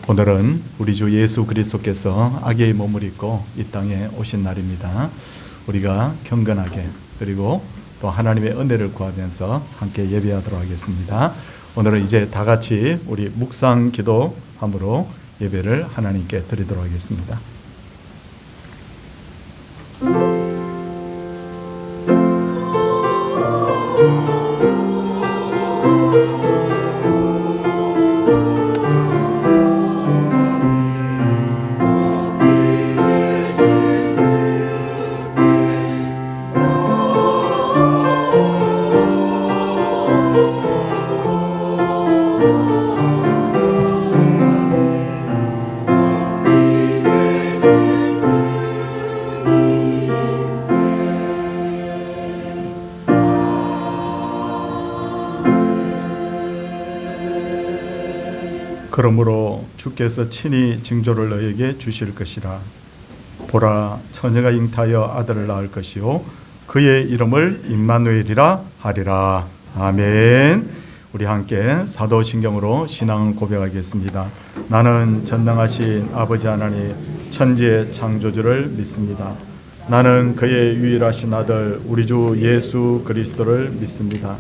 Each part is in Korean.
오늘은 우리 주 예수 그리스도께서 악의 몸을 입고 이 땅에 오신 날입니다. 우리가 경건하게 그리고 또 하나님의 은혜를 구하면서 함께 예배하도록 하겠습니다. 오늘은 이제 다 같이 우리 묵상 기도함으로 예배를 하나님께 드리도록 하겠습니다. 그러므로 주께서 친히 징조를 너에게 주실 것이라. 보라, 처녀가 잉타하여 아들을 낳을 것이요 그의 이름을 임마누엘이라 하리라. 아멘. 우리 함께 사도신경으로 신앙을 고백하겠습니다. 나는 전능하신 아버지 하나님 천지의 창조주를 믿습니다. 나는 그의 유일하신 아들 우리 주 예수 그리스도를 믿습니다.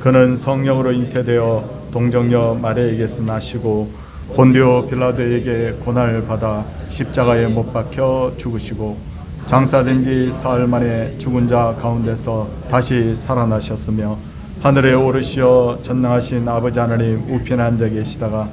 그는 성령으로 잉태되어 동정녀 마리아에게서 나시고 본디오 빌라도에게 고난을 받아 십자가에 못 박혀 죽으시고 장사된 지 사흘 만에 죽은 자 가운데서 다시 살아나셨으며 하늘에 오르시어 전능하신 아버지 하나님 우편에 앉아 계시다가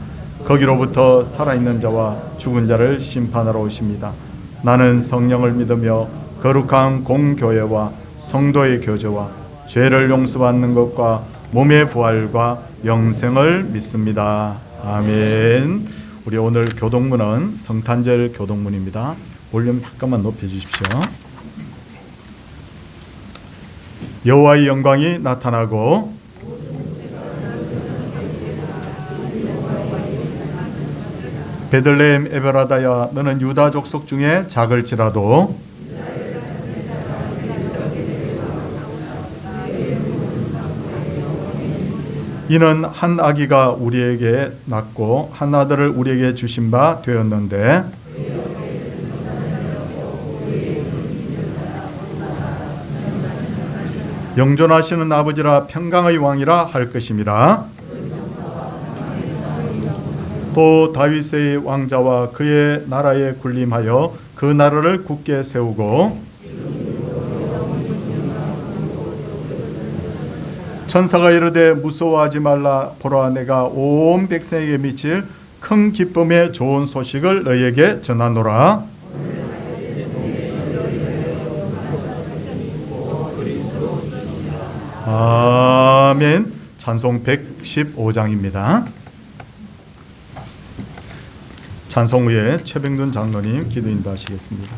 거기로부터 살아있는 자와 죽은 자를 심판하러 오십니다. 나는 성령을 믿으며 거룩한 공교회와 성도의 교제와 죄를 용서받는 것과 몸의 부활과 영생을 믿습니다. 아멘. 우리 오늘 교동문은 성탄절 교동문입니다. 볼륨 약간만 높여주십시오. 여호와의 영광이 나타나고 베들레헴 에베라다야 너는 유다 족속 중에 작을지라도 이는 한 아기가 우리에게 낳고 한 아들을 우리에게 주신 바 되었는데 영존하시는 아버지라 평강의 왕이라 할 것임이라. 또 다윗의 왕자와 그의 나라에 군림하여 그 나라를 굳게 세우고 천사가 이르되 무서워하지 말라. 보라, 내가 온 백성에게 미칠 큰 기쁨의 좋은 소식을 너희에게 전하노라. 아멘. 찬송 115장입니다. 찬송 후에 최병준 장로님 기도 인도하시겠습니다.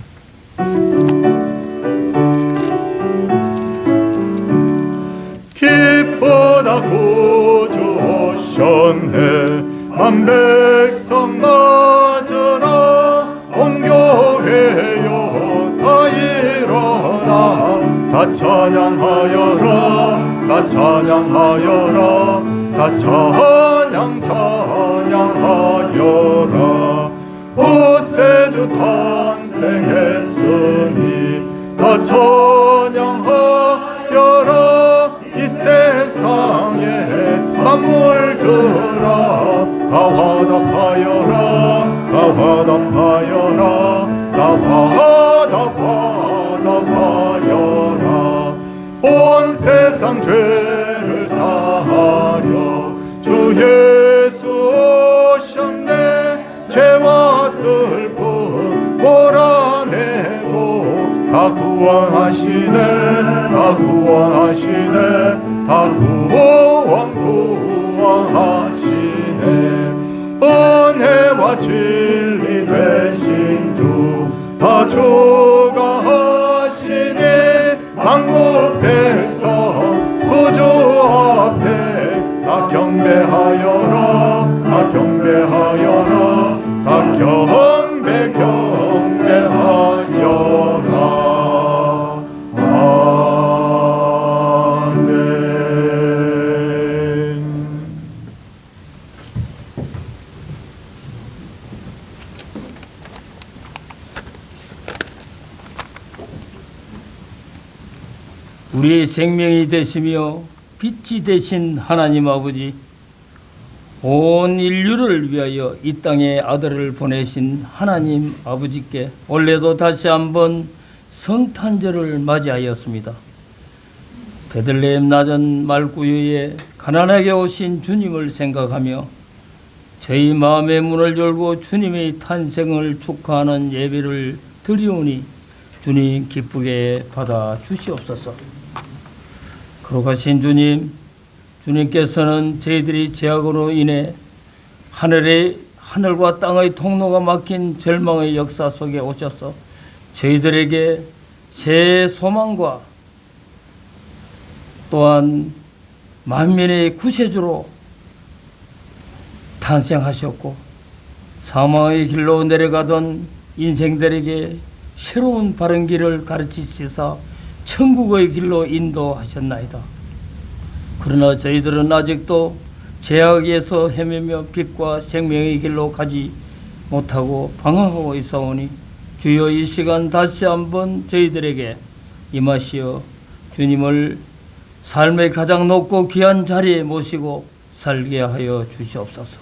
기쁘다 구주 오셨네. 만백성 맞으라. 온 교회여 다 일어나. 다 찬양하여라. 다 찬양하여라. 다 찬양하여라. 구세주 탄생했으니 다 찬양하여라. 이 세상에 만물들아 다 화답하여라. 다 화답하여라. 다 화답하여라. 온 세상 죄를 사하려 주 예수 오셨네. 죄와 슬픔 몰아내고 다 구원하시네. 다 구원하시네. 다 구원하시네. 은혜와 진리 되신 주 다 주가 하시니 만국 백성 구주 앞에 다 경배하여라. 다 경배하여라. 다 경배하여라. 아멘. 우리의 생명이 되시며 빛이 되신 하나님 아버지, 온 인류를 위하여 이 땅에 아들을 보내신 하나님 아버지께 올해도 다시 한번 성탄절을 맞이하였습니다. 베들레헴 낮은 말구유에 가난하게 오신 주님을 생각하며 저희 마음의 문을 열고 주님의 탄생을 축하하는 예배를 드리오니 주님 기쁘게 받아 주시옵소서. 거룩하신 주님, 주님께서는 저희들이 죄악으로 인해 하늘과 땅의 통로가 막힌 절망의 역사 속에 오셔서 저희들에게 새 소망과 또한 만민의 구세주로 탄생하셨고 사망의 길로 내려가던 인생들에게 새로운 바른 길을 가르치시사 천국의 길로 인도하셨나이다. 그러나 저희들은 아직도 죄악에서 헤매며 빛과 생명의 길로 가지 못하고 방황하고 있사오니 주여 이 시간 다시 한번 저희들에게 임하시어 주님을 삶의 가장 높고 귀한 자리에 모시고 살게 하여 주시옵소서.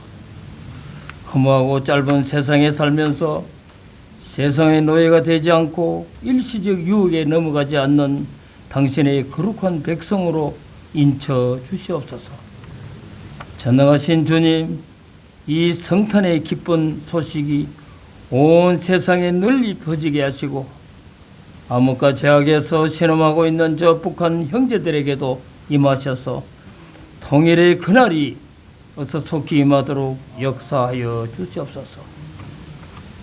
허무하고 짧은 세상에 살면서 세상의 노예가 되지 않고 일시적 유혹에 넘어가지 않는 당신의 거룩한 백성으로 인쳐 주시옵소서. 전능하신 주님, 이 성탄의 기쁜 소식이 온 세상에 널리 퍼지게 하시고 암흑과 죄악에서 신음하고 있는 저 북한 형제들에게도 임하셔서 통일의 그날이 어서 속히 임하도록 역사하여 주시옵소서.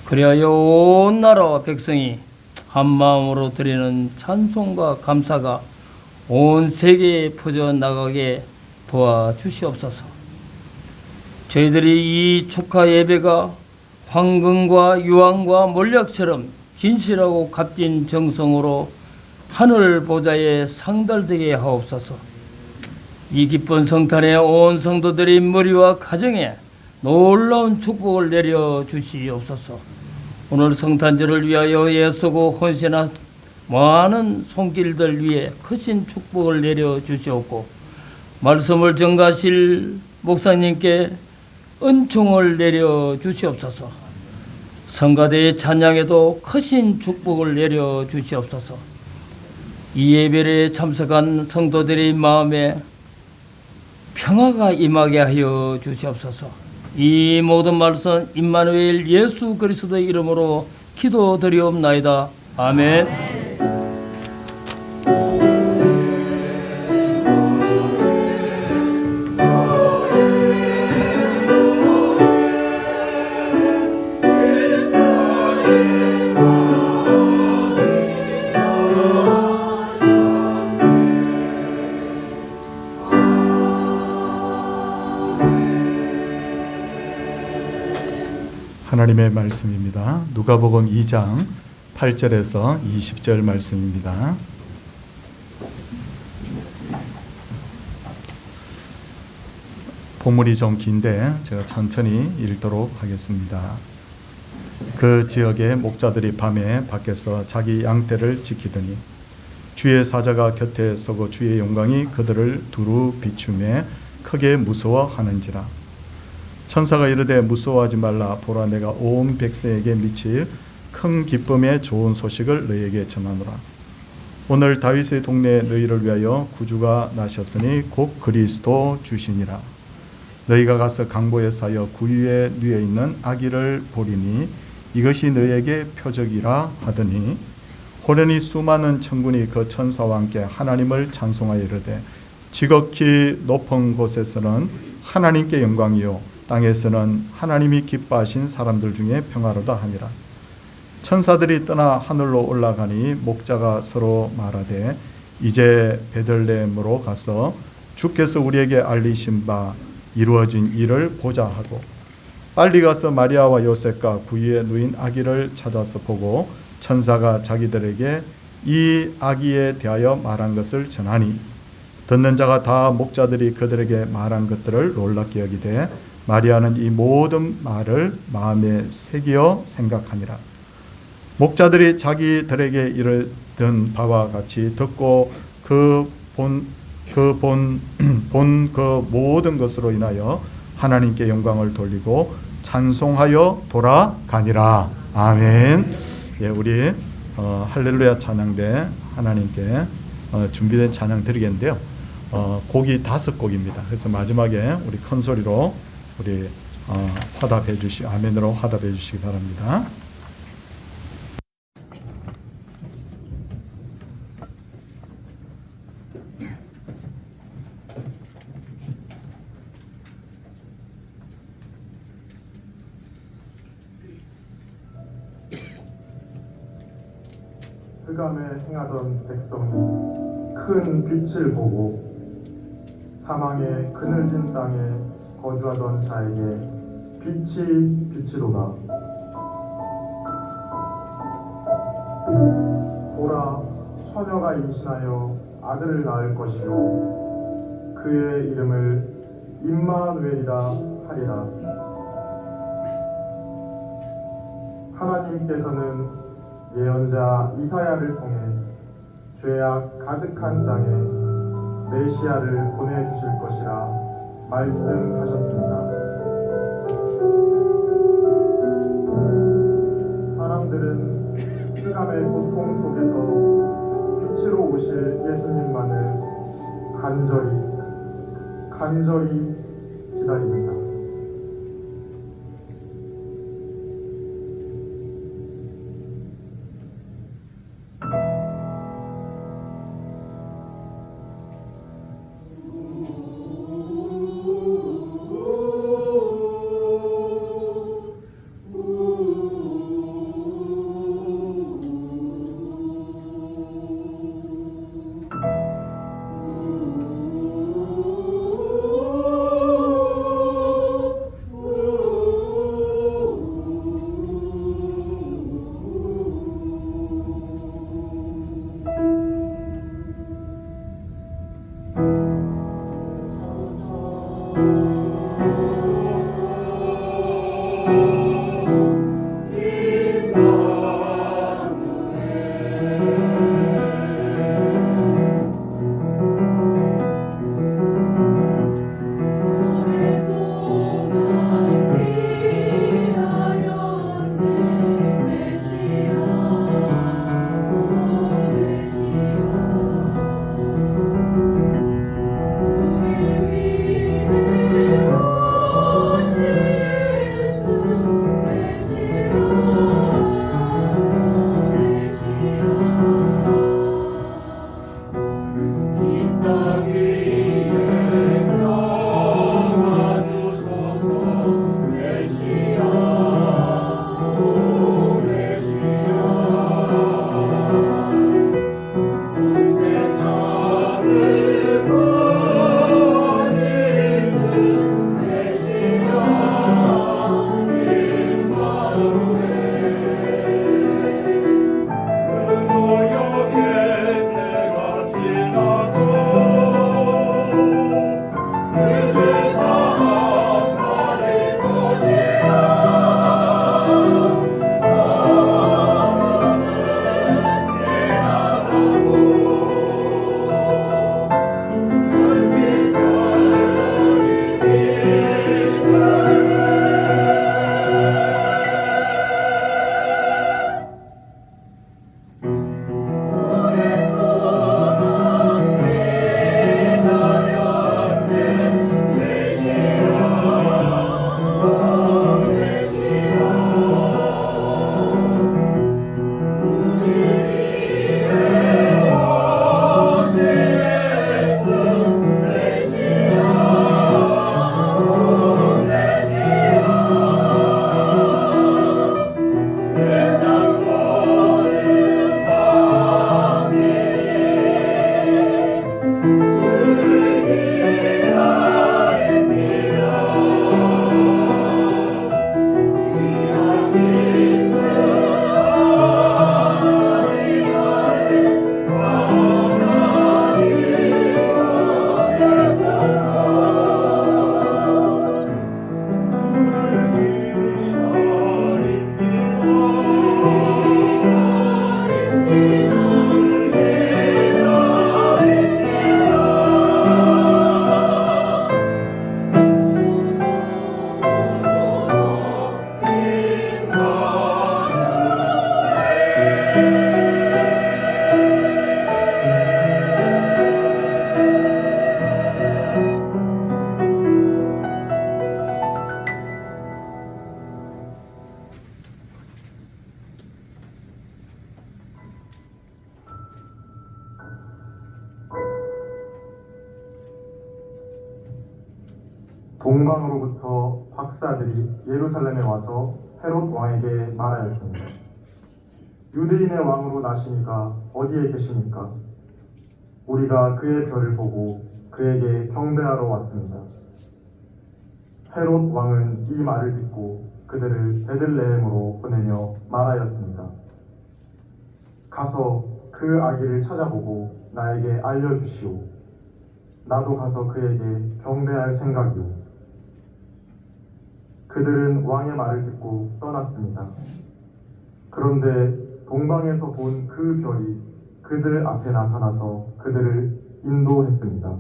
그리하여 온 나라와 백성이 한 마음으로 드리는 찬송과 감사가 온 세계에 퍼져나가게 도와주시옵소서. 저희들이 이 축하 예배가 황금과 유황과 몰약처럼 진실하고 값진 정성으로 하늘 보좌에 상달되게 하옵소서. 이 기쁜 성탄에 온 성도들의 머리와 가정에 놀라운 축복을 내려 주시옵소서. 오늘 성탄절을 위하여 애쓰고 헌신한 많은 손길들 위에 크신 축복을 내려 주시옵고 말씀을 전가하실 목사님께 은총을 내려 주시옵소서. 성가대의 찬양에도 크신 축복을 내려 주시옵소서. 이 예배에 참석한 성도들의 마음에 평화가 임하게 하여 주시옵소서. 이 모든 말씀 임마누엘 예수 그리스도의 이름으로 기도드리옵나이다. 아멘. 하나님의 말씀입니다. 누가복음 2장 8절에서 20절 말씀입니다. 본문이 좀 긴데 제가 천천히 읽도록 하겠습니다. 그 지역의 목자들이 밤에 밖에서 자기 양떼를 지키더니 주의 사자가 곁에 서고 주의 영광이 그들을 두루 비추매 크게 무서워하는지라. 천사가 이르되 무서워하지 말라. 보라, 내가 온 백성에게 미칠 큰 기쁨의 좋은 소식을 너희에게 전하노라. 오늘 다윗의 동네에 너희를 위하여 구주가 나셨으니 곧 그리스도 주시니라. 너희가 가서 강보에 사여 구유에 누워 있는 아기를 보리니 이것이 너희에게 표적이라 하더니 호련히 수많은 천군이 그 천사와 함께 하나님을 찬송하여 이르되 지극히 높은 곳에서는 하나님께 영광이요 땅에서는 하나님이 기뻐하신 사람들 중에 평화로다 하니라. 천사들이 떠나 하늘로 올라가니 목자가 서로 말하되 이제 베들레헴으로 가서 주께서 우리에게 알리신 바 이루어진 일을 보자 하고 빨리 가서 마리아와 요셉과 구유에 누인 아기를 찾아서 보고 천사가 자기들에게 이 아기에 대하여 말한 것을 전하니 듣는 자가 다 목자들이 그들에게 말한 것들을 놀랍게 여기되 마리아는 이 모든 말을 마음에 새기어 생각하니라. 목자들이 자기들에게 이르던 바와 같이 듣고 그 모든 것으로 인하여 하나님께 영광을 돌리고 찬송하여 돌아가니라. 아멘. 예, 우리 할렐루야 찬양대 하나님께 준비된 찬양 드리겠는데요. 곡이 5곡입니다. 그래서 마지막에 우리 큰 소리로 우리 화답해 주시, 아멘으로 화답해 주시기 바랍니다. 흑암에 행하던 백성이 큰 빛을 보고 사망의 그늘진 땅에 거주하던 자에게 빛이 비치도다. 보라, 처녀가 임신하여 아들을 낳을 것이요 그의 이름을 임마누엘이라 하리라. 하나님께서는 예언자 이사야를 통해 죄악 가득한 땅에 메시아를 보내주실 것이라 말씀하셨습니다. 사람들은 흑암의 고통 속에서 빛으로 오실 예수님만을 간절히 기다립니다. 동방으로부터 박사들이 예루살렘에 와서 헤롯 왕에게 말하였습니다. 유대인의 왕으로 나시니까 어디에 계십니까? 우리가 그의 별을 보고 그에게 경배하러 왔습니다. 헤롯 왕은 이 말을 듣고 그들을 베들레헴으로 보내며 말하였습니다. 가서 그 아기를 찾아보고 나에게 알려주시오. 나도 가서 그에게 경배할 생각이오. 그들은 왕의 말을 듣고 떠났습니다. 그런데 동방에서 본 그 별이 그들 앞에 나타나서 그들을 인도했습니다.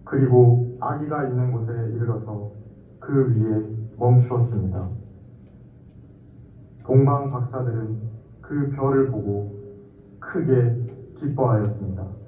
그리고 아기가 있는 곳에 이르러서 그 위에 멈추었습니다. 동방 박사들은 그 별을 보고 크게 기뻐하였습니다.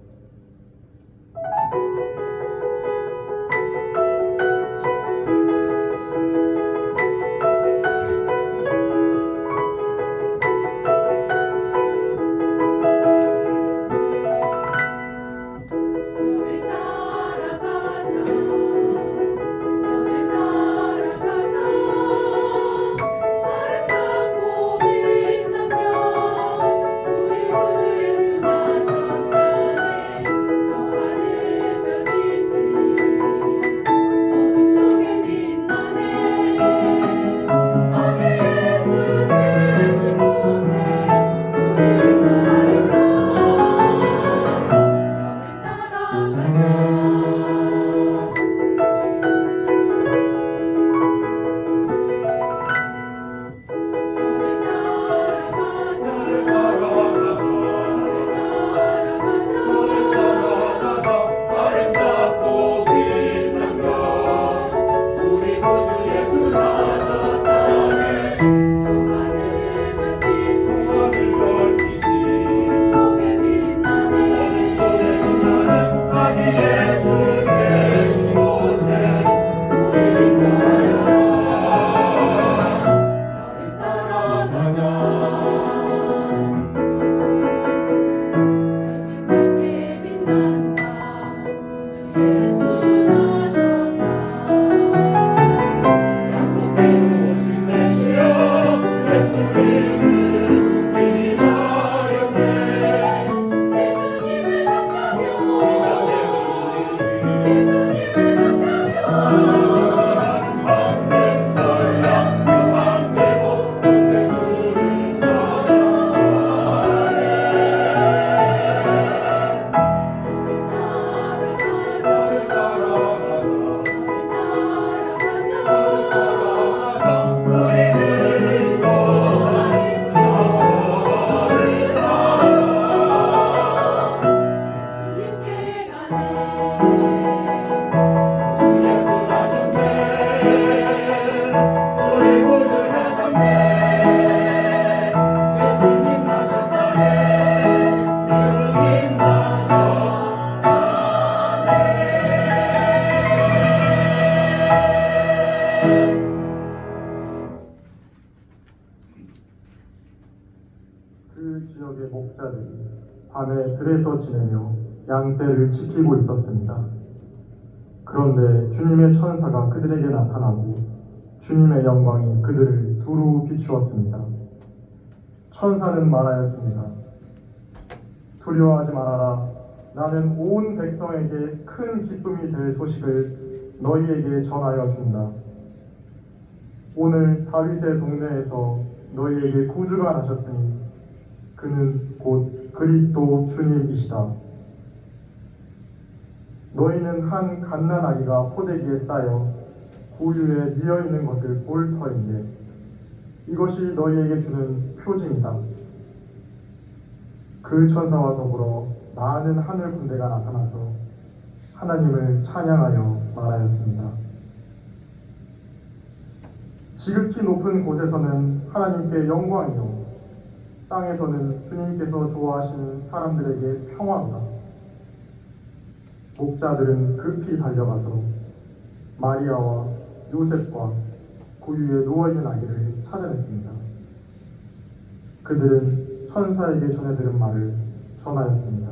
그 지역의 목자들이 밤에 들에서 지내며 양떼를 지키고 있었습니다. 그런데 주님의 천사가 그들에게 나타나고 주님의 영광이 그들을 두루 비추었습니다. 천사는 말하였습니다. 두려워하지 말아라. 나는 온 백성에게 큰 기쁨이 될 소식을 너희에게 전하여 준다. 오늘 다윗의 동네에서 너희에게 구주가 나셨으니 그는 곧 그리스도 주님이시다. 너희는 한 갓난아기가 포대기에 쌓여 구유에 미어 있는 것을 볼 터인데 이것이 너희에게 주는 표징이다. 그 천사와 더불어 많은 하늘 군대가 나타나서 하나님을 찬양하여 말하였습니다. 지극히 높은 곳에서는 하나님께 영광이요 땅에서는 주님께서 좋아하시는 사람들에게 평화가. 목자들은 급히 달려가서 마리아와 요셉과 구유에 누워있는 아기를 찾아냈습니다. 그들은 천사에게 전해들은 말을 전하였습니다.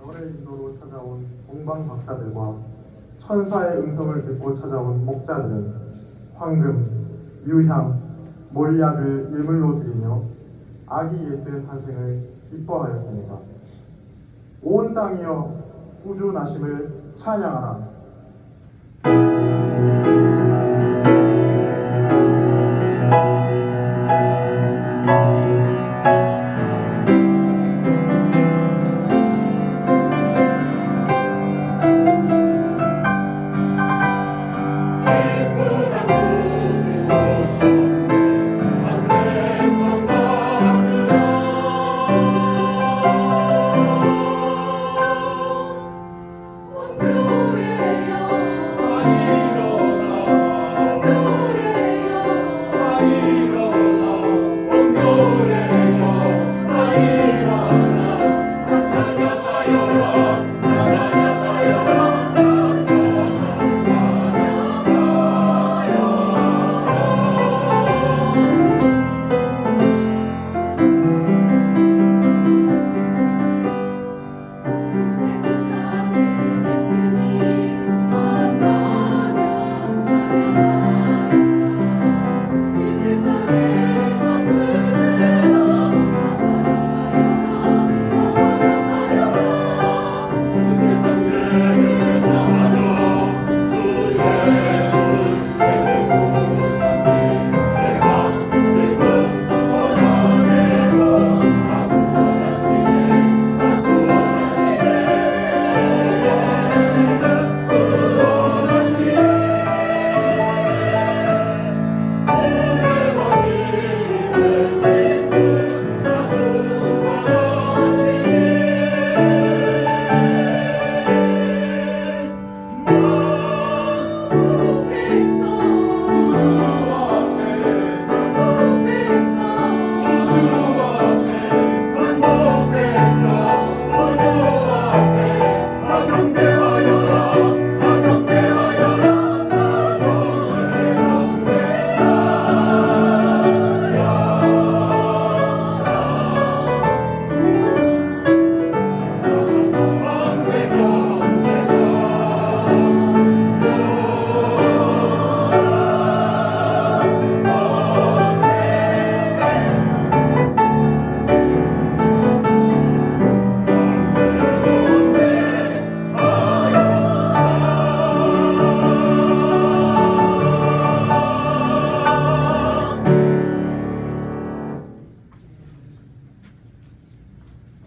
별의 인도로 찾아온 동방 박사들과 천사의 음성을 듣고 찾아온 목자들은 황금, 유향, 몰약을 예물로 드리며 아기 예수의 탄생을 기뻐하였습니다. 온 땅이여 구주 나심을 찬양하라.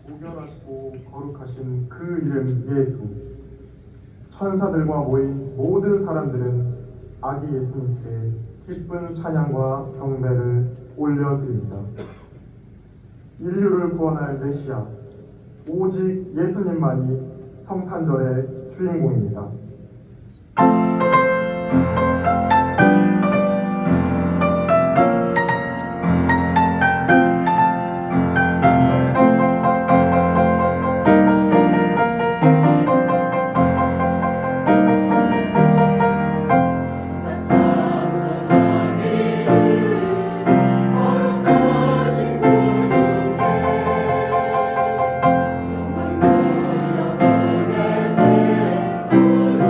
고결하고 거룩하신 그 이름 예수. 천사들과 모인 모든 사람들은 아기 예수님께 기쁜 찬양과 경배를 올려드립니다. 인류를 구원할 메시아, 오직 예수님만이 성탄절의 주인공입니다. 주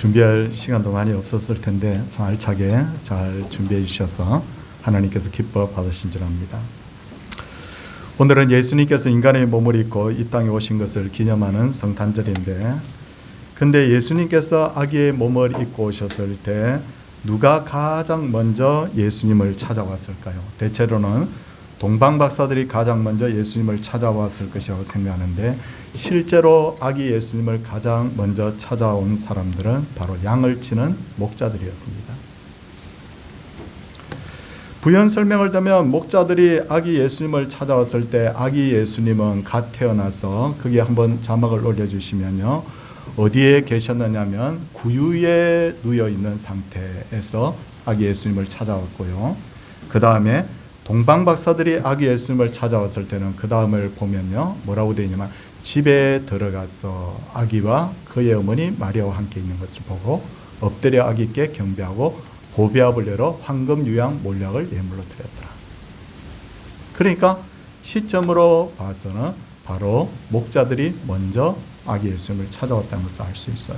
준비할 시간도 많이 없었을 텐데 참 알차게 잘 준비해 주셔서 하나님께서 기뻐 받으신 줄 압니다. 오늘은 예수님께서 인간의 몸을 입고 이 땅에 오신 것을 기념하는 성탄절인데, 근데 예수님께서 아기의 몸을 입고 오셨을 때 누가 가장 먼저 예수님을 찾아왔을까요? 대체로는 동방박사들이 가장 먼저 예수님을 찾아왔을 것이라고 생각하는데, 실제로 아기 예수님을 가장 먼저 찾아온 사람들은 바로 양을 치는 목자들이었습니다. 부연 설명을 드면 목자들이 아기 예수님을 찾아왔을 때, 아기 예수님은 갓 태어나서, 그게 한번 자막을 올려주시면요, 어디에 계셨느냐면 구유에 누워 있는 상태에서 아기 예수님을 찾아왔고요. 그 다음에 동방박사들이 아기 예수님을 찾아왔을 때는 그 다음을 보면요, 뭐라고 되어 있냐면 집에 들어가서 아기와 그의 어머니 마리아와 함께 있는 것을 보고 엎드려 아기께 경배하고 보배압을 열어 황금 유향 몰약을 예물로 드렸더라. 그러니까 시점으로 봐서는 바로 목자들이 먼저 아기 예수님을 찾아왔다는 것을 알 수 있어요.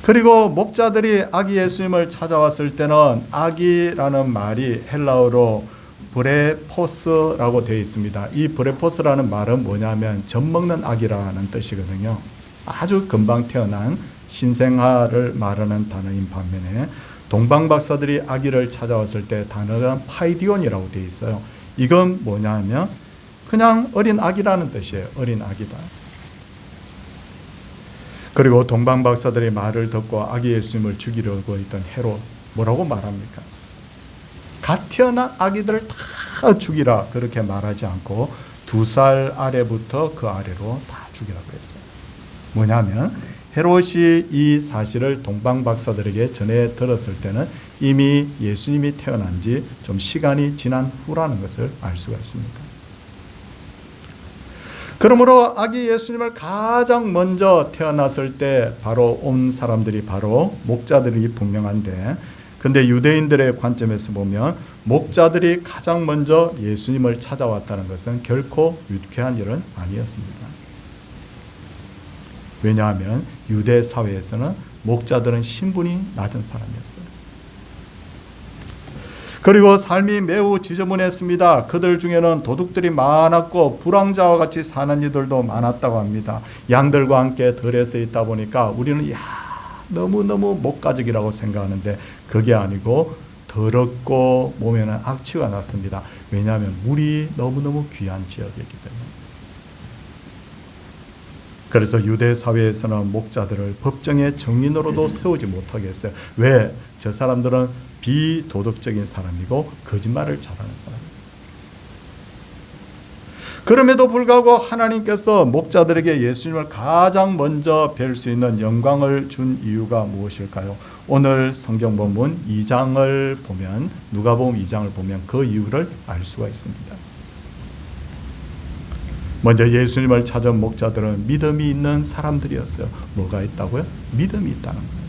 그리고 목자들이 아기 예수님을 찾아왔을 때는 아기라는 말이 헬라어로 브레포스라고 되어 있습니다. 이 브레포스라는 말은 뭐냐면 젖먹는 아기라는 뜻이거든요. 아주 금방 태어난 신생아를 말하는 단어인 반면에 동방박사들이 아기를 찾아왔을 때 단어는 파이디온이라고 되어 있어요. 이건 뭐냐면 그냥 어린 아기라는 뜻이에요. 어린 아기다. 그리고 동방박사들의 말을 듣고 아기 예수님을 죽이려고 했던 헤롯, 뭐라고 말합니까? 갓 태어난 아기들을 다 죽이라 그렇게 말하지 않고 2살 아래부터 그 아래로 다 죽이라고 했어요. 뭐냐면 헤롯이 이 사실을 동방박사들에게 전해 들었을 때는 이미 예수님이 태어난 지 좀 시간이 지난 후라는 것을 알 수가 있습니다. 그러므로 아기 예수님을 가장 먼저 태어났을 때 바로 온 사람들이 바로 목자들이 분명한데, 근데 유대인들의 관점에서 보면 목자들이 가장 먼저 예수님을 찾아왔다는 것은 결코 유쾌한 일은 아니었습니다. 왜냐하면 유대 사회에서는 목자들은 신분이 낮은 사람이었어요. 그리고 삶이 매우 지저분했습니다. 그들 중에는 도둑들이 많았고 불황자와 같이 사는 이들도 많았다고 합니다. 양들과 함께 들에서 있다 보니까 우리는 너무너무 목가적이라고 생각하는데 그게 아니고 더럽고 몸에는 악취가 났습니다. 왜냐하면 물이 너무너무 귀한 지역이기 때문에. 그래서 유대 사회에서는 목자들을 법정의 증인으로도 세우지 못하게 했어요. 왜? 저 사람들은 비도덕적인 사람이고 거짓말을 잘하는 사람이에요. 그럼에도 불구하고 하나님께서 목자들에게 예수님을 가장 먼저 뵐 수 있는 영광을 준 이유가 무엇일까요? 오늘 성경 본문 2장을 보면, 누가복음 2장을 보면 그 이유를 알 수가 있습니다. 먼저 예수님을 찾은 목자들은 믿음이 있는 사람들이었어요. 뭐가 있다고요? 믿음이 있다는 거예요.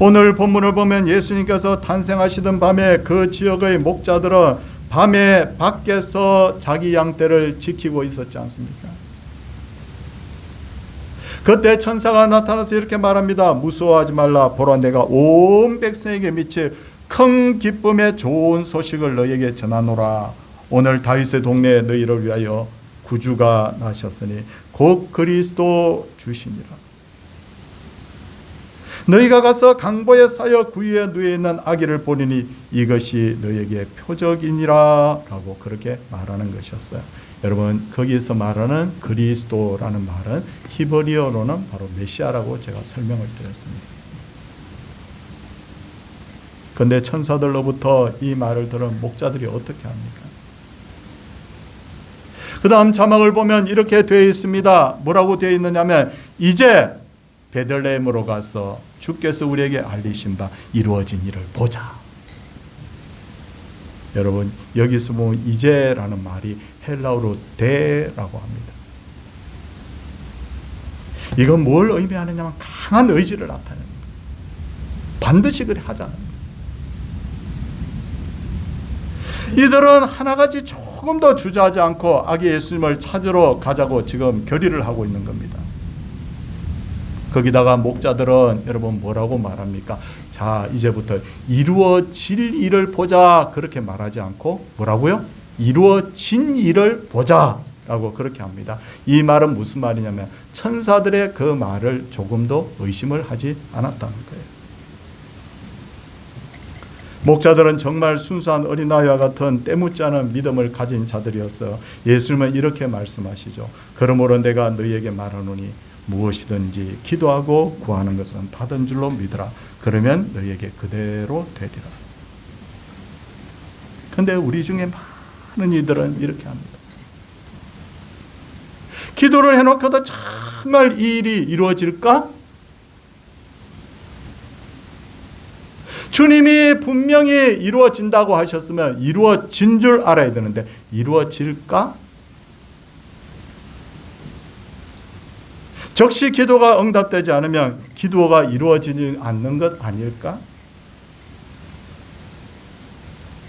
오늘 본문을 보면 예수님께서 탄생하시던 밤에 그 지역의 목자들은 밤에 밖에서 자기 양떼를 지키고 있었지 않습니까? 그때 천사가 나타나서 이렇게 말합니다. 무서워하지 말라. 보라, 내가 온 백성에게 미칠 큰 기쁨의 좋은 소식을 너희에게 전하노라. 오늘 다윗의 동네에 너희를 위하여 구주가 나셨으니 곧 그리스도 주시니라. 너희가 가서 강보에 사여 구유에 누워 있는 아기를 보리니 이것이 너희에게 표적이니라 라고 그렇게 말하는 것이었어요. 여러분, 거기서 말하는 그리스도라는 말은 히브리어로는 바로 메시아라고 제가 설명을 드렸습니다. 그런데 천사들로부터 이 말을 들은 목자들이 어떻게 합니까? 그 다음 자막을 보면 이렇게 되어 있습니다. 뭐라고 되어 있느냐면 이제 베들레헴으로 가서 주께서 우리에게 알리신 바 이루어진 일을 보자. 여러분, 여기서 보면 이제라는 말이 헬라어로 대라고 합니다. 이건 뭘 의미하느냐면 강한 의지를 나타내는 거예요. 반드시 그래 하자는 거예요. 이들은 하나같이 조금 더 주저하지 않고 아기 예수님을 찾으러 가자고 지금 결의를 하고 있는 겁니다. 거기다가 목자들은 여러분 뭐라고 말합니까? 자, 이제부터 이루어질 일을 보자 그렇게 말하지 않고 뭐라고요? 이루어진 일을 보자 라고 그렇게 합니다. 이 말은 무슨 말이냐면 천사들의 그 말을 조금도 의심을 하지 않았다는 거예요. 목자들은 정말 순수한 어린아이와 같은 때묻지 않은 믿음을 가진 자들이었어. 예수님은 이렇게 말씀하시죠. 그러므로 내가 너희에게 말하노니 무엇이든지 기도하고 구하는 것은 받은 줄로 믿으라. 그러면 너희에게 그대로 되리라. 근데 우리 중에 많은 이들은 이렇게 합니다. 기도를 해놓고도 정말 이 일이 이루어질까? 주님이 분명히 이루어진다고 하셨으면 이루어진 줄 알아야 되는데 이루어질까? 적시 기도가 응답되지 않으면 기도가 이루어지지 않는 것 아닐까?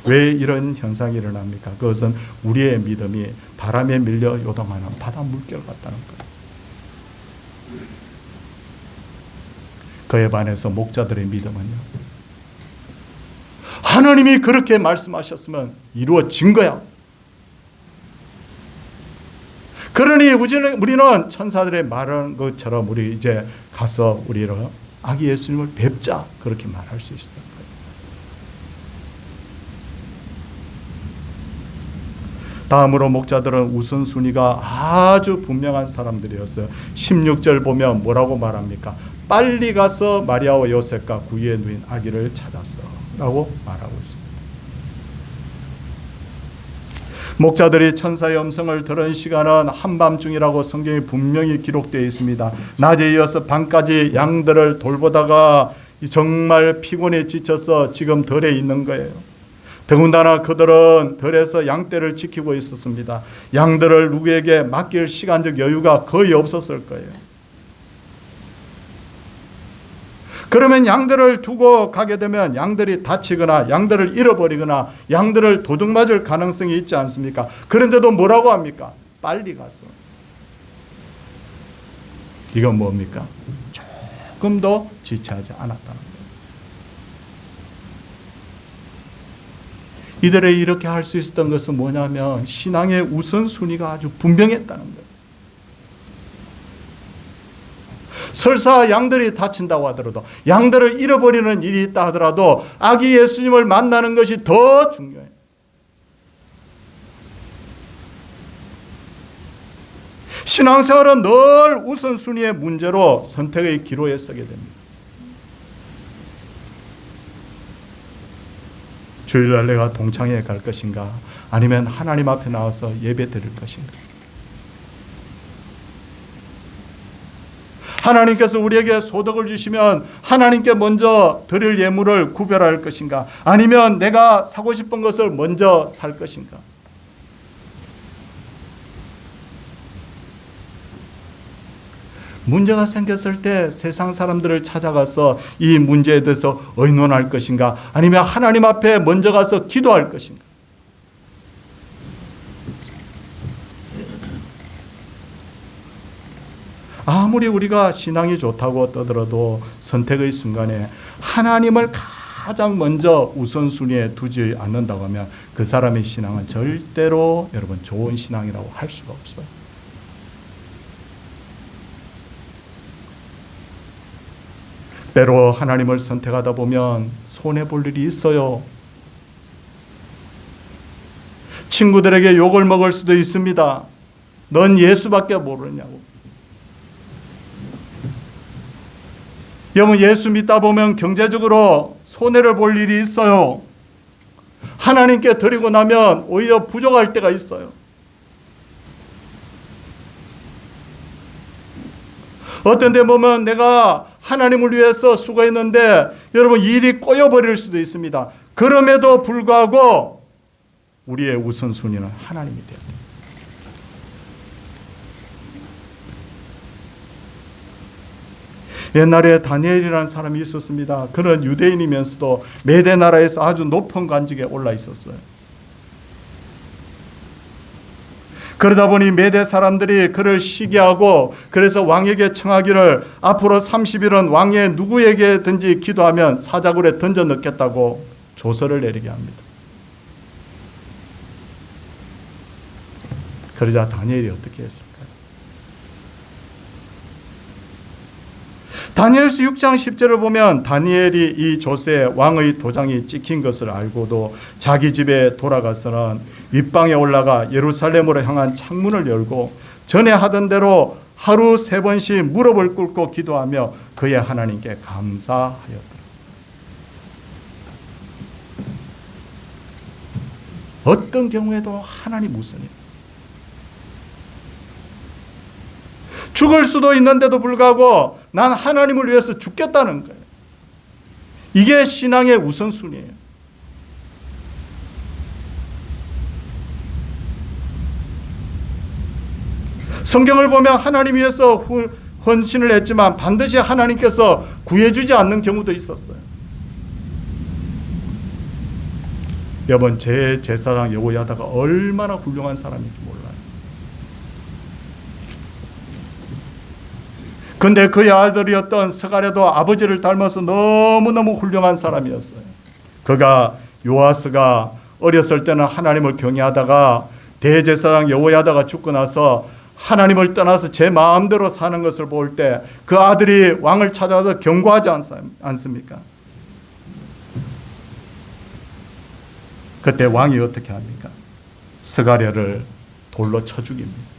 왜 이런 현상이 일어납니까? 그것은 우리의 믿음이 바람에 밀려 요동하는 바다 물결 같다는 거예요. 그에 반해서 목자들의 믿음은요, 하나님이 그렇게 말씀하셨으면 이루어진 거야. 그러니 우리는 천사들의 말하는 것처럼 우리 이제 가서 우리를 아기 예수님을 뵙자 그렇게 말할 수 있을 거예요. 다음으로 목자들은 우선순위가 아주 분명한 사람들이었어요. 16절 보면 뭐라고 말합니까? 빨리 가서 마리아와 요셉과 구유에 누인 아기를 찾았어 라고 말하고 있습니다. 목자들이 천사의 음성을 들은 시간은 한밤중이라고 성경에 분명히 기록되어 있습니다. 낮에 이어서 밤까지 양들을 돌보다가 정말 피곤에 지쳐서 지금 들에 있는 거예요. 더군다나 그들은 들에서 양떼를 지키고 있었습니다. 양들을 누구에게 맡길 시간적 여유가 거의 없었을 거예요. 그러면 양들을 두고 가게 되면 양들이 다치거나 양들을 잃어버리거나 양들을 도둑 맞을 가능성이 있지 않습니까? 그런데도 뭐라고 합니까? 빨리 가서. 이건 뭡니까? 조금도 지체하지 않았다는 거예요. 이들이 이렇게 할 수 있었던 것은 뭐냐면 신앙의 우선순위가 아주 분명했다는 거예요. 설사 양들이 다친다고 하더라도 양들을 잃어버리는 일이 있다 하더라도 아기 예수님을 만나는 것이 더 중요해요. 신앙생활은 늘 우선순위의 문제로 선택의 기로에 서게 됩니다. 주일날 내가 동창회에 갈 것인가 아니면 하나님 앞에 나와서 예배 드릴 것인가. 하나님께서 우리에게 소득을 주시면 하나님께 먼저 드릴 예물을 구별할 것인가 아니면 내가 사고 싶은 것을 먼저 살 것인가. 문제가 생겼을 때 세상 사람들을 찾아가서 이 문제에 대해서 의논할 것인가 아니면 하나님 앞에 먼저 가서 기도할 것인가. 아무리 우리가 신앙이 좋다고 떠들어도 선택의 순간에 하나님을 가장 먼저 우선순위에 두지 않는다고 하면 그 사람의 신앙은 절대로 여러분 좋은 신앙이라고 할 수가 없어요. 때로 하나님을 선택하다 보면 손해볼 일이 있어요. 친구들에게 욕을 먹을 수도 있습니다. 넌 예수밖에 모르냐고. 여러분 예수 믿다 보면 경제적으로 손해를 볼 일이 있어요. 하나님께 드리고 나면 오히려 부족할 때가 있어요. 어떤 데 보면 내가 하나님을 위해서 수고했는데 여러분 일이 꼬여버릴 수도 있습니다. 그럼에도 불구하고 우리의 우선순위는 하나님이 돼야 돼요. 옛날에 다니엘이라는 사람이 있었습니다. 그는 유대인이면서도 메대 나라에서 아주 높은 관직에 올라 있었어요. 그러다 보니 메대 사람들이 그를 시기하고 그래서 왕에게 청하기를 앞으로 30일은 왕의 누구에게든지 기도하면 사자굴에 던져 넣겠다고 조서를 내리게 합니다. 그러자 다니엘이 어떻게 했을까요? 다니엘서 6장 10절을 보면 다니엘이 이 조서에 왕의 도장이 찍힌 것을 알고도 자기 집에 돌아가서는 윗방에 올라가 예루살렘으로 향한 창문을 열고 전에 하던 대로 하루 3번씩 무릎을 꿇고 기도하며 그의 하나님께 감사하였더라. 어떤 경우에도 하나님 우선이에요. 죽을 수도 있는데도 불구하고 난 하나님을 위해서 죽겠다는 거예요. 이게 신앙의 우선순위예요. 성경을 보면 하나님 위해서 헌신을 했지만 반드시 하나님께서 구해주지 않는 경우도 있었어요. 여러분, 제 제사장 여호야다가 얼마나 훌륭한 사람인지 몰라요. 근데 그의 아들이었던 스가랴도 아버지를 닮아서 너무너무 훌륭한 사람이었어요. 그가 요아스가 어렸을 때는 하나님을 경외하다가 대제사장 여호야다가 죽고 나서 하나님을 떠나서 제 마음대로 사는 것을 볼 때 그 아들이 왕을 찾아와서 경고하지 않습니까? 그때 왕이 어떻게 합니까? 스가랴를 돌로 쳐 죽입니다.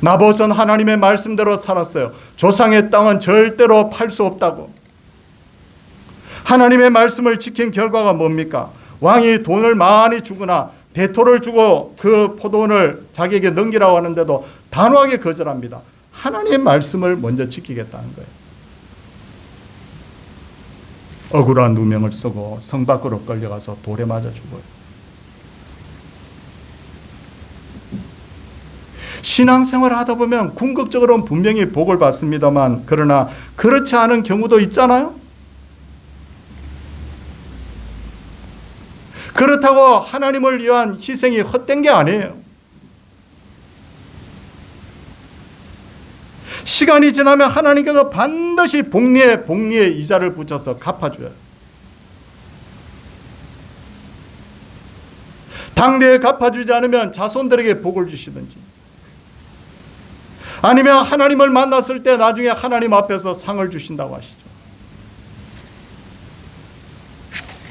나봇은 하나님의 말씀대로 살았어요. 조상의 땅은 절대로 팔 수 없다고. 하나님의 말씀을 지킨 결과가 뭡니까? 왕이 돈을 많이 주거나 대토를 주고 그 포도원을 자기에게 넘기라고 하는데도 단호하게 거절합니다. 하나님의 말씀을 먼저 지키겠다는 거예요. 억울한 누명을 쓰고 성 밖으로 끌려가서 돌에 맞아 죽어요. 신앙생활을 하다 보면 궁극적으로는 분명히 복을 받습니다만 그러나 그렇지 않은 경우도 있잖아요. 그렇다고 하나님을 위한 희생이 헛된 게 아니에요. 시간이 지나면 하나님께서 반드시 복리에 이자를 붙여서 갚아줘요. 당대에 갚아주지 않으면 자손들에게 복을 주시든지 아니면 하나님을 만났을 때 나중에 하나님 앞에서 상을 주신다고 하시죠.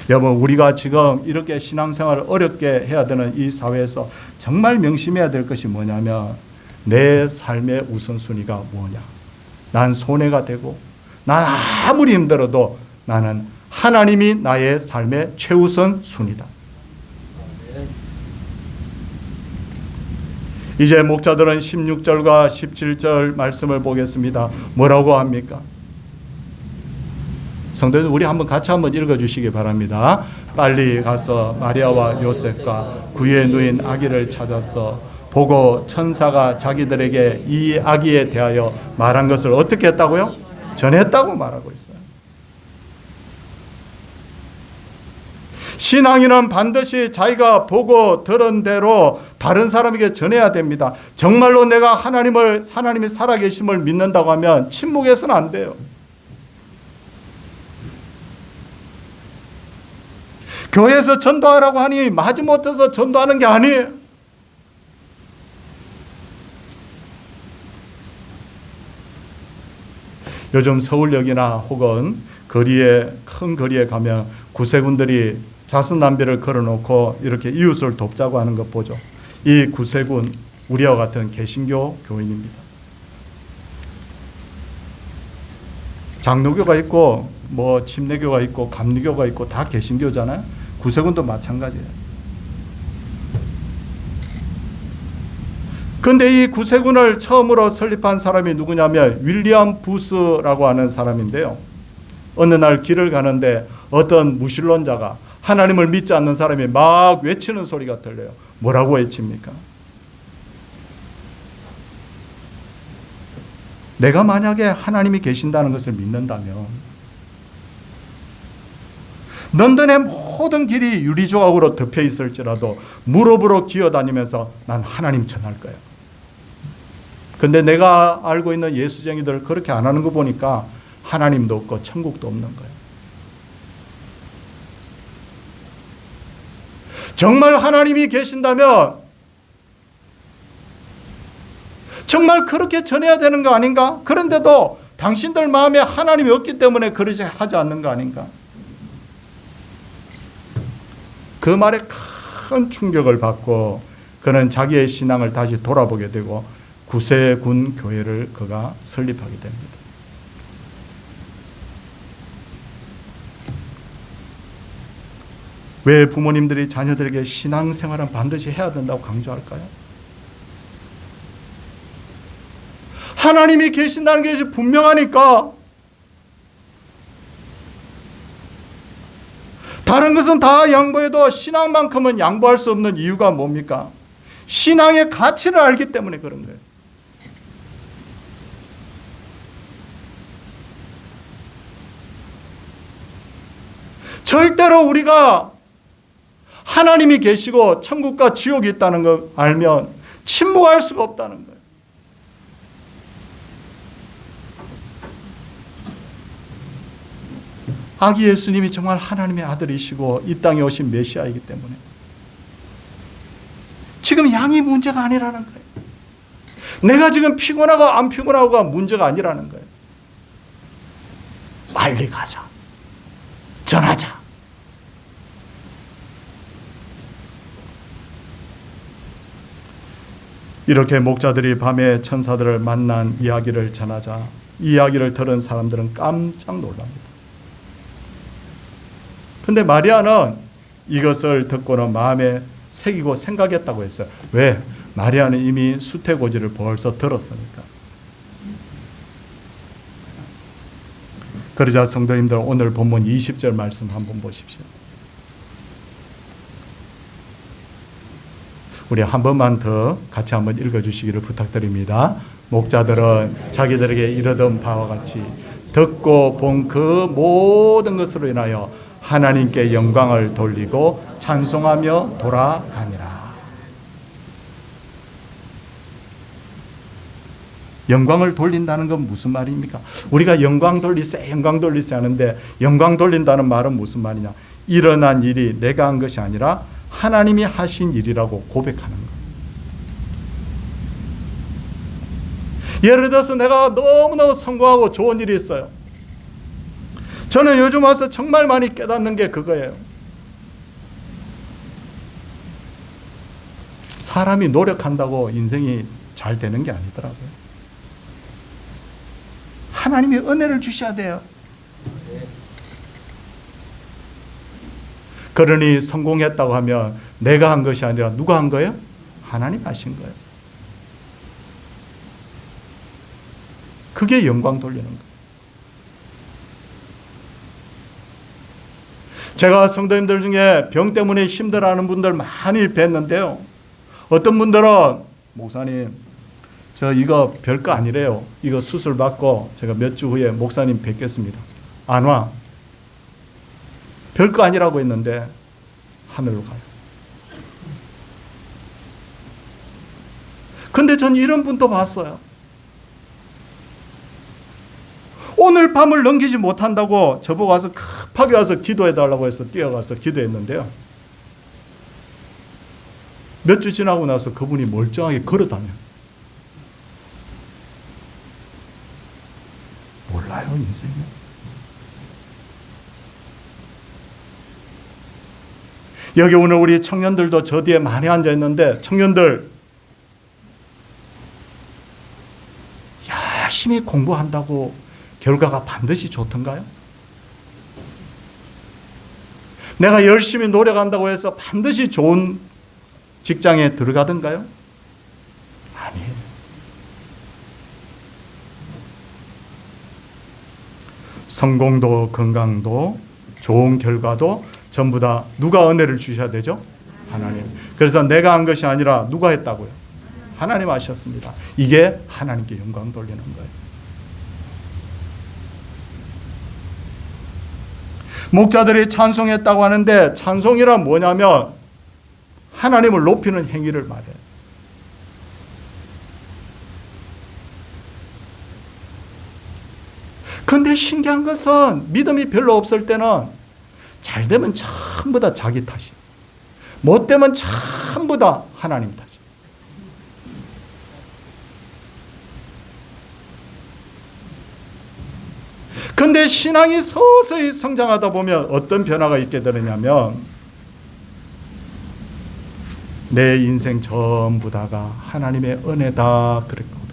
여러분, 우리가 지금 이렇게 신앙생활을 어렵게 해야 되는 이 사회에서 정말 명심해야 될 것이 뭐냐면 내 삶의 우선순위가 뭐냐. 난 손해가 되고 난 아무리 힘들어도 나는 하나님이 나의 삶의 최우선 순위다. 이제 목자들은 16절과 17절 말씀을 보겠습니다. 뭐라고 합니까? 성도님, 우리 같이 한번 읽어주시기 바랍니다. 빨리 가서 마리아와 요셉과 그의 누인 아기를 찾아서 보고 천사가 자기들에게 이 아기에 대하여 말한 것을 어떻게 했다고요? 전했다고 말하고 있어요. 신앙인은 반드시 자기가 보고 들은 대로 다른 사람에게 전해야 됩니다. 정말로 내가 하나님이 살아계심을 믿는다고 하면 침묵해서는 안 돼요. 교회에서 전도하라고 하니 마지못해서 전도하는 게 아니에요. 요즘 서울역이나 혹은 큰 거리에 가면 구세군들이 자선담배를 걸어놓고 이렇게 이웃을 돕자고 하는 것 보죠. 이 구세군, 우리와 같은 개신교 교인입니다. 장로교가 있고 침례교가 있고 감리교가 있고 다 개신교잖아요. 구세군도 마찬가지예요. 근데 이 구세군을 처음으로 설립한 사람이 누구냐면 윌리엄 부스라고 하는 사람인데요. 어느 날 길을 가는데 어떤 무신론자가 하나님을 믿지 않는 사람이 막 외치는 소리가 들려요. 뭐라고 외칩니까? 내가 만약에 하나님이 계신다는 것을 믿는다면 런던의 모든 길이 유리조각으로 덮여 있을지라도 무릎으로 기어다니면서 난 하나님 전할 거야. 근데 내가 알고 있는 예수쟁이들 그렇게 안 하는 거 보니까 하나님도 없고 천국도 없는 거야. 정말 하나님이 계신다면 정말 그렇게 전해야 되는 거 아닌가? 그런데도 당신들 마음에 하나님이 없기 때문에 그러지 하지 않는 거 아닌가? 그 말에 큰 충격을 받고 그는 자기의 신앙을 다시 돌아보게 되고 구세군 교회를 그가 설립하게 됩니다. 왜 부모님들이 자녀들에게 신앙생활은 반드시 해야 된다고 강조할까요? 하나님이 계신다는 것이 분명하니까. 다른 것은 다 양보해도 신앙만큼은 양보할 수 없는 이유가 뭡니까? 신앙의 가치를 알기 때문에 그런 거예요. 절대로 우리가 하나님이 계시고 천국과 지옥이 있다는 걸 알면 침묵할 수가 없다는 거예요. 아기 예수님이 정말 하나님의 아들이시고 이 땅에 오신 메시아이기 때문에 지금 양이 문제가 아니라는 거예요. 내가 지금 피곤하고 안 피곤하고가 문제가 아니라는 거예요. 빨리 가자. 전하자. 이렇게 목자들이 밤에 천사들을 만난 이야기를 전하자 이 이야기를 들은 사람들은 깜짝 놀랍니다. 근데 마리아는 이것을 듣고는 마음에 새기고 생각했다고 했어요. 왜? 마리아는 이미 수태고지를 벌써 들었으니까. 그러자 성도님들 오늘 본문 20절 말씀 한번 보십시오. 우리 한 번만 더 같이 한번 읽어주시기를 부탁드립니다. 목자들은 자기들에게 이르던 바와 같이 듣고 본 그 모든 것으로 인하여 하나님께 영광을 돌리고 찬송하며 돌아가니라. 영광을 돌린다는 건 무슨 말입니까? 우리가 영광 돌리세 하는데 영광 돌린다는 말은 무슨 말이냐? 일어난 일이 내가 한 것이 아니라 하나님이 하신 일이라고 고백하는 거예요. 예를 들어서 내가 너무너무 성공하고 좋은 일이 있어요. 저는 요즘 와서 정말 많이 깨닫는 게 그거예요. 사람이 노력한다고 인생이 잘 되는 게 아니더라고요. 하나님이 은혜를 주셔야 돼요. 그러니 성공했다고 하면 내가 한 것이 아니라 누가 한 거예요? 하나님 하신 거예요. 그게 영광 돌리는 거예요. 제가 성도님들 중에 병 때문에 힘들어하는 분들 많이 뵀는데요. 어떤 분들은 목사님 저 이거 별거 아니래요. 이거 수술 받고 제가 몇 주 후에 목사님 뵙겠습니다. 안 와. 별거 아니라고 했는데 하늘로 가요. 근데 전 이런 분도 봤어요. 오늘 밤을 넘기지 못한다고 저보고 와서 급하게 와서 기도해달라고 해서 뛰어가서 기도했는데요. 몇 주 지나고 나서 그분이 멀쩡하게 걸어다녀요. 몰라요, 인생은. 여기 오늘 우리 청년들도 저 뒤에 많이 앉아 있는데 청년들 열심히 공부한다고 결과가 반드시 좋던가요? 내가 열심히 노력한다고 해서 반드시 좋은 직장에 들어가던가요? 아니에요. 성공도 건강도 좋은 결과도 전부 다 누가 은혜를 주셔야 되죠? 하나님. 그래서 내가 한 것이 아니라 누가 했다고요? 하나님 하셨습니다. 이게 하나님께 영광 돌리는 거예요. 목자들이 찬송했다고 하는데 찬송이란 뭐냐면 하나님을 높이는 행위를 말해요. 근데 신기한 것은 믿음이 별로 없을 때는 잘 되면 전부 다 자기 탓이, 못 되면 전부 다 하나님 탓이. 근데 신앙이 서서히 성장하다 보면 어떤 변화가 있게 되느냐면 내 인생 전부 다가 하나님의 은혜다 그랬거든.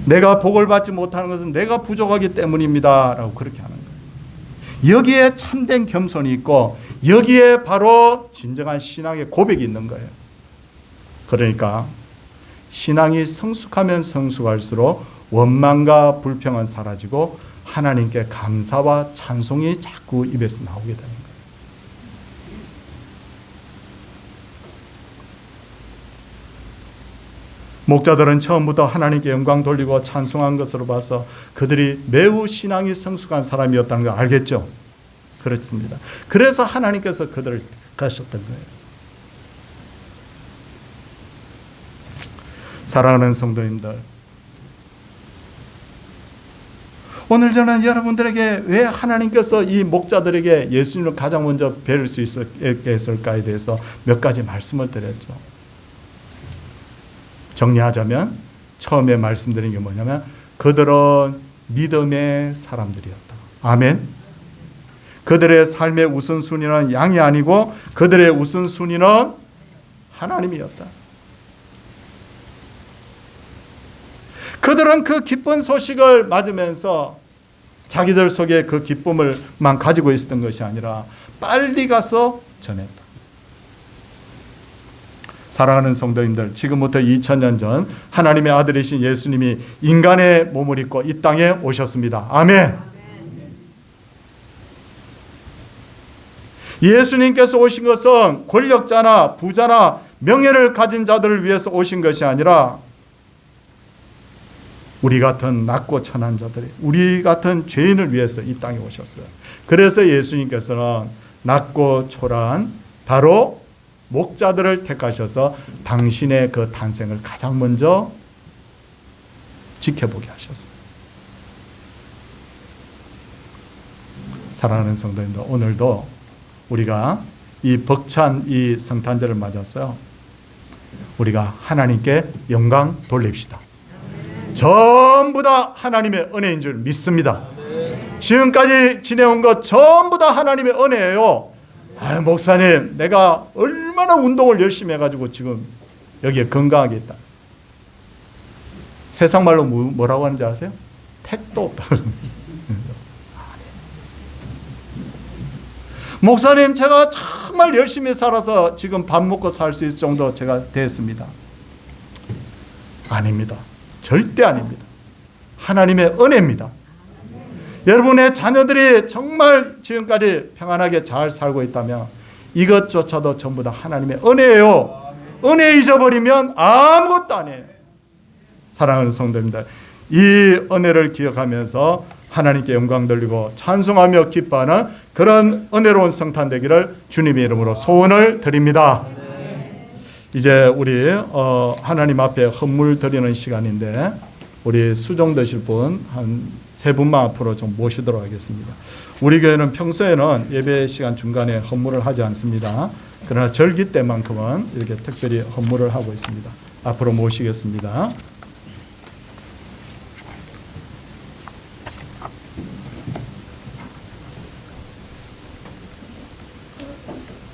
내가 복을 받지 못하는 것은 내가 부족하기 때문입니다 라고 그렇게 하는 거예요. 여기에 참된 겸손이 있고 여기에 바로 진정한 신앙의 고백이 있는 거예요. 그러니까 신앙이 성숙하면 성숙할수록 원망과 불평은 사라지고 하나님께 감사와 찬송이 자꾸 입에서 나오게 되는 거예요. 목자들은 처음부터 하나님께 영광 돌리고 찬송한 것으로 봐서 그들이 매우 신앙이 성숙한 사람이었다는 걸 알겠죠? 그렇습니다. 그래서 하나님께서 그들을 가셨던 거예요. 사랑하는 성도님들, 오늘 저는 여러분들에게 왜 하나님께서 이 목자들에게 예수님을 가장 먼저 뵐 수 있었을까에 대해서 몇 가지 말씀을 드렸죠. 정리하자면 처음에 말씀드린 게 뭐냐면 그들은 믿음의 사람들이었다. 아멘. 그들의 삶의 우선순위는 양이 아니고 그들의 우선순위는 하나님이었다. 그들은 그 기쁜 소식을 맞으면서 자기들 속에 그 기쁨을만 가지고 있었던 것이 아니라 빨리 가서 전했다. 사랑하는 성도님들, 지금부터 2000년 전 하나님의 아들이신 예수님이 인간의 몸을 입고 이 땅에 오셨습니다. 아멘. 예수님께서 오신 것은 권력자나 부자나 명예를 가진 자들을 위해서 오신 것이 아니라 우리 같은 낮고 천한 자들이, 우리 같은 죄인을 위해서 이 땅에 오셨어요. 그래서 예수님께서는 낮고 초라한 바로 목자들을 택하셔서 당신의 그 탄생을 가장 먼저 지켜보게 하셨어요. 사랑하는 성도님들, 오늘도 우리가 이 벅찬 이 성탄절을 맞아서요, 우리가 하나님께 영광 돌립시다. 전부 다 하나님의 은혜인 줄 믿습니다. 지금까지 지내온 것 전부 다 하나님의 은혜예요. 아, 목사님, 내가 얼마나 운동을 열심히 해가지고 지금 여기에 건강하게 있다. 세상 말로 뭐라고 하는지 아세요? 택도 없다. 목사님, 제가 정말 열심히 살아서 지금 밥 먹고 살 수 있을 정도 제가 됐습니다. 아닙니다. 절대 아닙니다. 하나님의 은혜입니다. 여러분의 자녀들이 정말 지금까지 평안하게 잘 살고 있다면 이것조차도 전부 다 하나님의 은혜예요. 은혜 잊어버리면 아무것도 아니에요. 사랑하는 성도입니다. 이 은혜를 기억하면서 하나님께 영광 돌리고 찬송하며 기뻐하는 그런 은혜로운 성탄 되기를 주님의 이름으로 소원을 드립니다. 이제 우리 하나님 앞에 헌물 드리는 시간인데 우리 수종 드실 분 한 세 분만 앞으로 좀 모시도록 하겠습니다. 우리 교회는 평소에는 예배 시간 중간에 헌물을 하지 않습니다. 그러나 절기 때만큼은 이렇게 특별히 헌물을 하고 있습니다. 앞으로 모시겠습니다.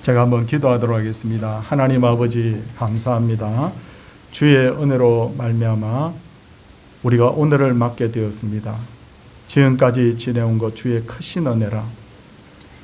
제가 한번 기도하도록 하겠습니다. 하나님 아버지, 감사합니다. 주의 은혜로 말미암아 우리가 오늘을 맞게 되었습니다. 지금까지 지내온 것 주의 크신 은혜라.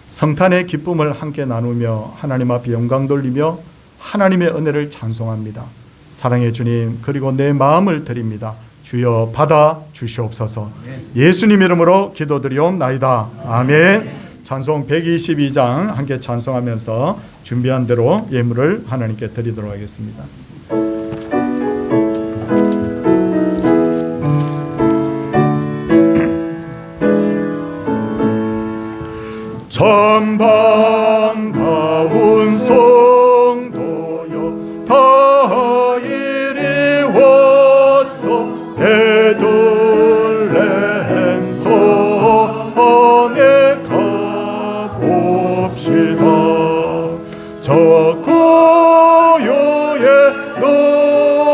성탄의 기쁨을 함께 나누며 하나님 앞에 영광 돌리며 하나님의 은혜를 찬송합니다. 사랑의 주님, 그리고 내 마음을 드립니다. 주여 받아 주시옵소서. 예수님 이름으로 기도드리옵나이다. 아멘. 찬송 122장 함께 찬송하면서 준비한 대로 예물을 하나님께 드리도록 하겠습니다. 아름다운 성도여 다 이리 와서 베들레헴 성에 가봅시다. 저 고요에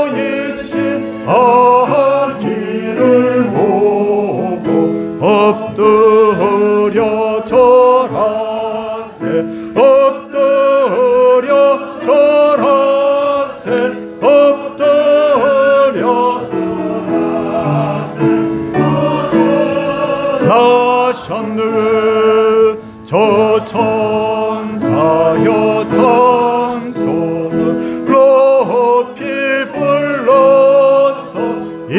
놓이신 아기를 보고 엎드려 절하세 엎드려 절하세 엎드려 나셨네. 저 천사여 찬송을 높이 불러서 이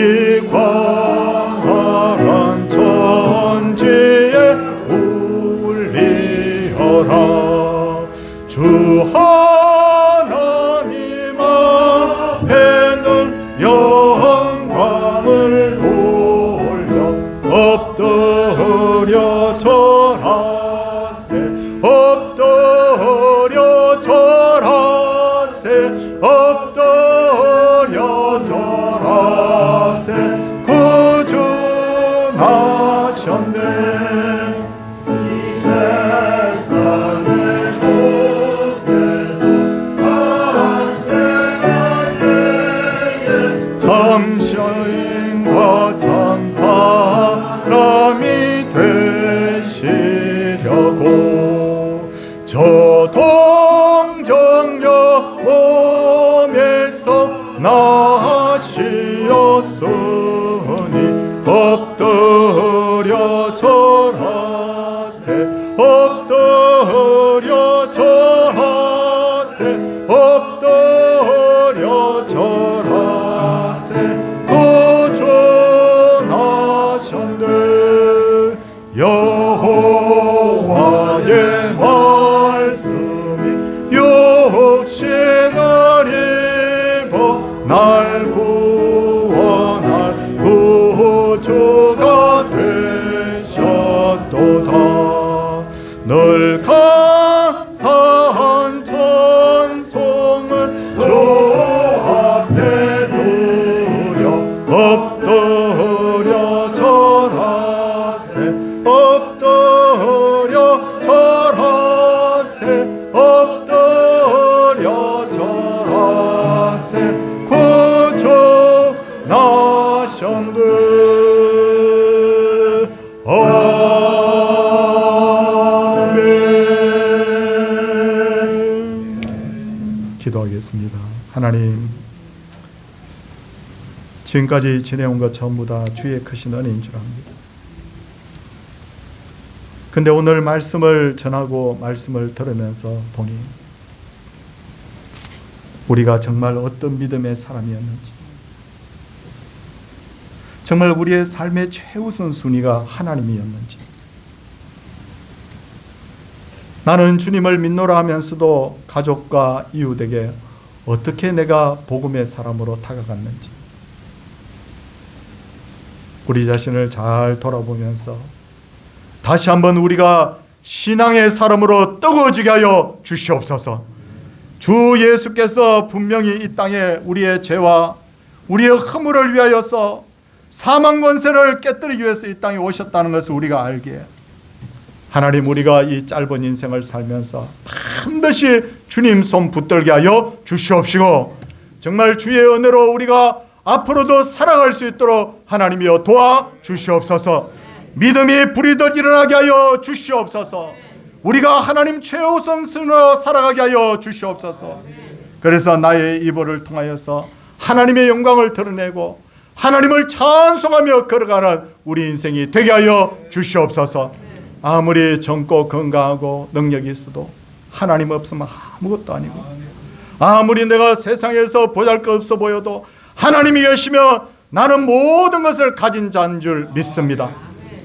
광활한 천지에 울리어라. 주 하나님 앞에는 영광을 돌려 엎드려 절하세 엎드려 절하세 엎드려 절하세 구주 나셨네. 이 세상의 좁에서 탄생하게 참시인과 참사람이 되시려고 저 동정녀 몸에서 나시었으니 엎드려 절하세 엎드려 절하세 엎드려 절하세 구주 나셨네. 여호와의 말씀이 육신을 입어 날 구원할 구주가 되셨도다. 늘 감사한 찬송을 주 앞에 드려 엎드려 절하세 엎드려 절하세 엎드려 절하세 구주 나셨네. 아멘. 기도하겠습니다. 하나님, 지금까지 지내온 것 전부 다 주의 크신 은혜인 줄 압니다. 근데 오늘 말씀을 전하고 말씀을 들으면서 보니 우리가 정말 어떤 믿음의 사람이었는지, 정말 우리의 삶의 최우선 순위가 하나님이었는지, 나는 주님을 믿노라 하면서도 가족과 이웃에게 어떻게 내가 복음의 사람으로 다가갔는지, 우리 자신을 잘 돌아보면서 다시 한번 우리가 신앙의 사람으로 뜨거워지게 하여 주시옵소서. 주 예수께서 분명히 이 땅에 우리의 죄와 우리의 허물을 위하여서 사망 권세를 깨뜨리기 위해서 이 땅에 오셨다는 것을 우리가 알기에, 하나님, 우리가 이 짧은 인생을 살면서 반드시 주님 손 붙들게 하여 주시옵시고, 정말 주의 은혜로 우리가 앞으로도 살아갈 수 있도록 하나님이여 도와 주시옵소서. 믿음이 불이듯 일어나게 하여 주시옵소서. 우리가 하나님 최우선 순으로 살아가게 하여 주시옵소서. 그래서 나의 이불을 통하여서 하나님의 영광을 드러내고 하나님을 찬송하며 걸어가는 우리 인생이 되게 하여 주시옵소서. 아무리 젊고 건강하고 능력이 있어도 하나님 없으면 아무것도 아니고, 아무리 내가 세상에서 보잘것없어 보여도 하나님이 계시면 나는 모든 것을 가진 자인 줄 믿습니다.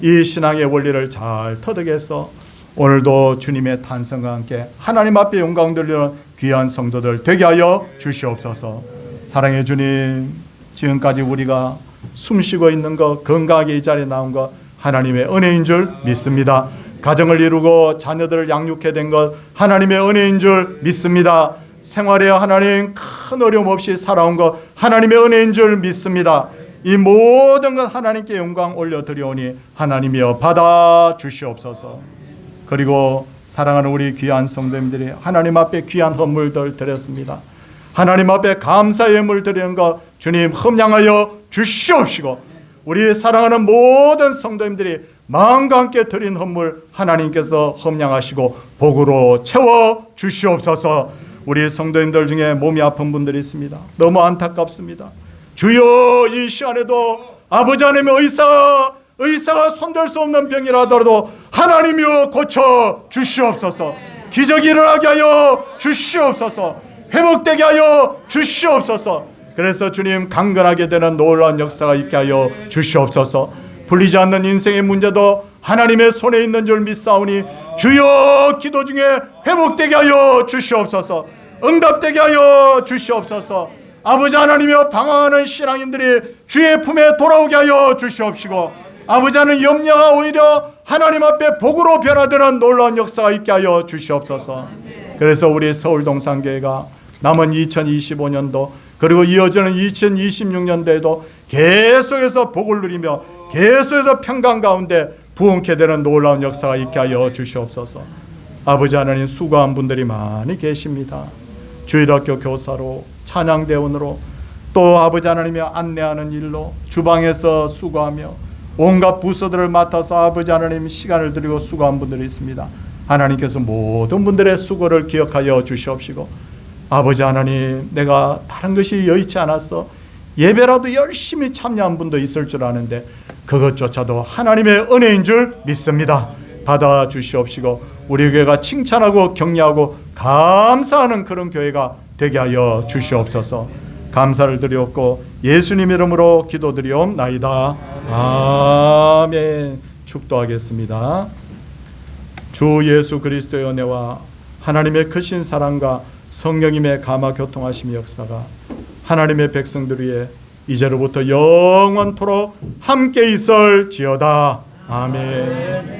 이 신앙의 원리를 잘 터득해서 오늘도 주님의 탄생과 함께 하나님 앞에 영광 돌리는 귀한 성도들 되게 하여 주시옵소서. 사랑의 주님, 지금까지 우리가 숨쉬고 있는 것, 건강하게 이 자리에 나온 것 하나님의 은혜인 줄 믿습니다. 가정을 이루고 자녀들을 양육해 된 것 하나님의 은혜인 줄 믿습니다. 생활에 하나님 큰 어려움 없이 살아온 것 하나님의 은혜인 줄 믿습니다. 이 모든 것 하나님께 영광 올려드리오니 하나님이여 받아 주시옵소서. 그리고 사랑하는 우리 귀한 성도님들이 하나님 앞에 귀한 헌물들 드렸습니다. 하나님 앞에 감사의 예물 드리는 것 주님 흠양하여 주시옵시고, 우리 사랑하는 모든 성도님들이 마음과 함께 드린 헌물 하나님께서 흠양하시고 복으로 채워 주시옵소서. 우리 성도님들 중에 몸이 아픈 분들이 있습니다. 너무 안타깝습니다. 주여, 이 시간에도 아버지 하나님의 의사가 손댈 수 없는 병이라더라도 하나님이여 고쳐 주시옵소서. 기적이 일어나게 하여 주시옵소서. 회복되게 하여 주시옵소서. 그래서 주님 강건하게 되는 놀라운 역사가 있게 하여 주시옵소서. 풀리지 않는 인생의 문제도 하나님의 손에 있는 줄 믿사오니 주여, 기도 중에 회복되게 하여 주시옵소서. 응답되게 하여 주시옵소서. 아버지 하나님이여, 방황하는 신앙인들이 주의 품에 돌아오게 하여 주시옵시고, 아버지 하나님 염려가 오히려 하나님 앞에 복으로 변화되는 놀라운 역사가 있게 하여 주시옵소서. 그래서 우리 서울동산교회가 남은 2025년도 그리고 이어지는 2026년도에도 계속해서 복을 누리며 계속해서 평강 가운데 부흥케 되는 놀라운 역사가 있게 하여 주시옵소서. 아버지 하나님, 수고한 분들이 많이 계십니다. 주일학교 교사로, 찬양대원으로, 또 아버지 하나님이 안내하는 일로 주방에서 수고하며 온갖 부서들을 맡아서 아버지 하나님 시간을 드리고 수고한 분들이 있습니다. 하나님께서 모든 분들의 수고를 기억하여 주시옵시고, 아버지 하나님, 내가 다른 것이 여의치 않았어 예배라도 열심히 참여한 분도 있을 줄 아는데 그것조차도 하나님의 은혜인 줄 믿습니다. 받아 주시옵시고, 우리 교회가 칭찬하고 격려하고 감사하는 그런 교회가 되게 하여 주시옵소서. 감사를 드리옵고 예수님 이름으로 기도드리옵나이다. 아멘. 축도하겠습니다. 주 예수 그리스도의 은혜와 하나님의 크신 사랑과 성령님의 감화 교통하심의 역사가 하나님의 백성들 위에 이제로부터 영원토록 함께 있을지어다. 아멘.